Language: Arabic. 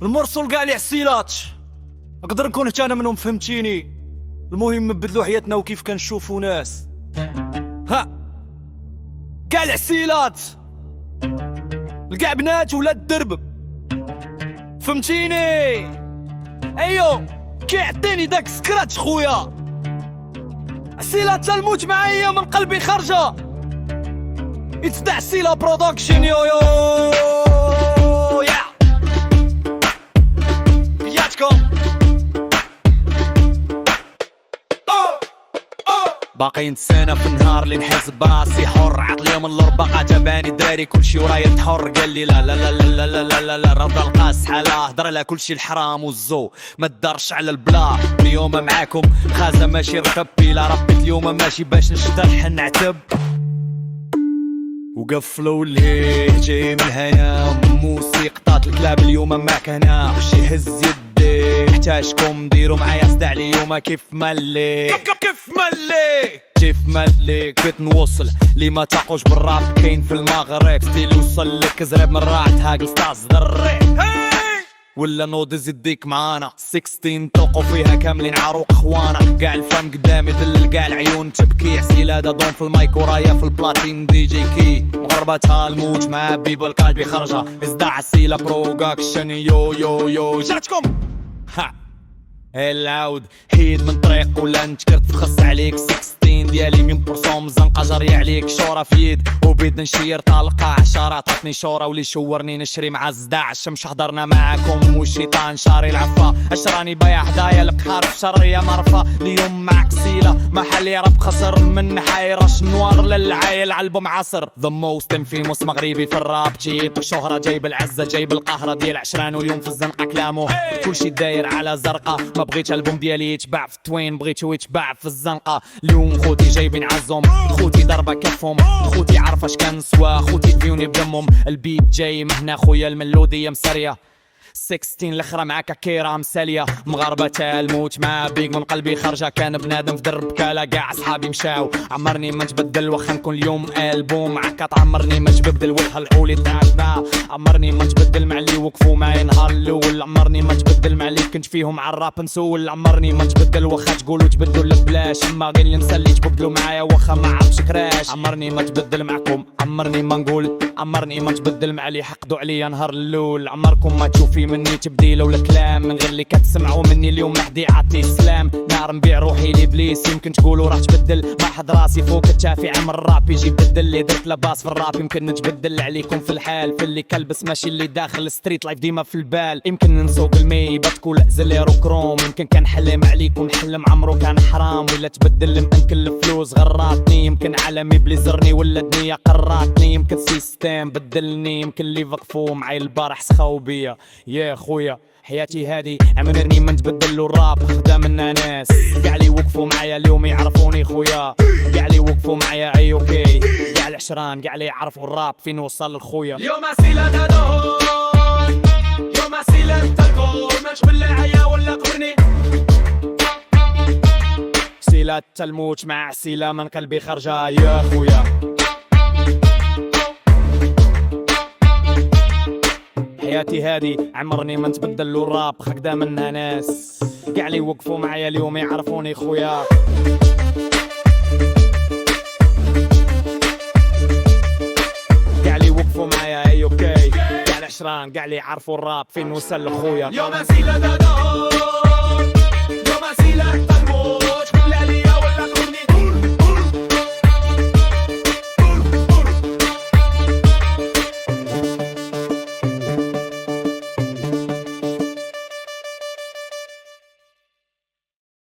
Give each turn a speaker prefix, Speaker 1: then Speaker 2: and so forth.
Speaker 1: المرسل كاع لي عسيلات نقدر نكون حتى انا منهم، فهمتيني؟ المهم نبدلو حياتنا وكيف كنشوفو ناس. ها كاع العسيلات لكاع بنات ولاد الدرب، فهمتيني؟ ايو كيعطيني داك سكراتش خويا، عسيلات الموت معايا من قلبي خارجه. اتس عسيلة برودكشن يو يا ياتكم. باقي نتسانى في النهار اللي نحس براسي حر، عقلي من الربقة جاباني دراري كلشي ورايا تحر. قال لي لا لا لا لا لا لا لا لا رضا القاس حالة هضر على كلشي الحرام والزو ما تدارش على البلا. اليوم معاكم خازة ماشي ركب لا ربيت اليوم ماشي باش نشطح نعتب. وقفلوا الهيه جاي من الهنا موسيقى الكلاب اليوم معك هنا شي هز يدي احتاجكم ديروا معايا صداع اليوم كيف ملي كيف ملي كنت نوصل لي ما تاقوش بالراب كاين في المغرب ستيل وصل لك زرب من راحت هاك ستاز دري ولا نوض زديك معانا 16 طلقوا فيها كاملين عروق اخوانا. كاع الفم قدامي ذل كاع العيون تبكي عسيلة دون في المايك ورايا في البلاتين دي جي كي مغربتها الموت مع بيبل قلبي خرجة ازدع عسيلة برودكشن يو جاتكم. ها العود حيد من طريق ولا نتكرت تخص عليك 16 ديالي من برسوم زنقه جاري عليك شوره في يد وبيد نشير طالقه عشرة عطاتني شوره ولي شورني نشري مع الزداع الشمس حضرنا معاكم والشيطان شاري العفا اشراني بايع هدايا القهار في شريه مرفه اليوم معك سيله محلي رب خسر من حيرش نوار للعايل علبم عصر ذا موست انفيموس مغربي في الراب جيب الشهره جايب العزه جايب القهره ديال عشران واليوم في الزنقه كلامه كلشي داير على زرقاء ما بغيتش البوم ديالي يتباع في التوين بغيتو يتباع في الزنقه. اليوم خوتي جايبين عزهم خوتي ضربه كفهم خوتي عارفه اش كنسوا خوتي دفيوني بدمهم البيت جاي مهنا خويا الملوديه مسريه 16 الاخرى معاك كيرا مساليه مغاربه الموت مع بيك من قلبي خرجه كان بنادم في درب كالا كاع اصحابي مشاو عمرني ما نتبدل واخا نكون اليوم البوم معاك تعمرني ما تبدل وجه العولي تاعنا عمرني ما نتبدل مع اللي وقفوا معايا نهار الاول عمرني ما نتبدل مع اللي كنت فيهم على الراب نسول عمرني ما نتبدل واخا تقولوا تبدلوا لبلاش اما غير اللي نسالي تبدلوا معايا واخا ما عرفتش كراش عمرني ما نتبدل معكم عمرني ما نقول عمرني ما نتبدل مع اللي حقدوا عليا نهار الاول عمركم ما تشوفي مني تبديل ولا كلام من غير اللي كتسمعوا مني اليوم محدي عطي السلام نار نبيع روحي لابليس يمكن تقولوا راح تبدل ما حد راسي فوق التافي عمر الراب يجي بدل اللي درت لباس في الراب يمكن نتبدل عليكم في الحال في اللي كلبس ماشي اللي داخل الستريت لايف ديما في البال يمكن نسوق المي بتكون زليرو كروم يمكن كان حلم عليكم حلم عمرو كان حرام ولا تبدل يمكن الفلوس غراتني يمكن عالمي بليزرني ولا الدنيا قراتني يمكن سيستم بدلني يمكن اللي وقفوا معي البارح سخاو بيا يا خويا حياتي هادي عمرني ما نتبدل له الراب خدا منا ناس كاع اللي وقفوا معايا اليوم يعرفوني خويا كاع اللي وقفوا معايا اي اوكي كاع العشران كاع اللي يعرفوا الراب فين وصل الخويا اليوم عسيلة هذا يوم عسيلة الكون ما تبلع عيا ولا قرني عسيلة الموت مع عسيلة من قلبي خرجة يا خويا حياتي هادي عمرني ما نتبدل له الراب خكدا منها ناس كاع اللي وقفوا معايا اليوم يعرفوني خويا كاع اللي وقفوا معايا اي اوكي كاع العشران كاع اللي يعرفوا الراب فين وصل خويا اليوم عسيلة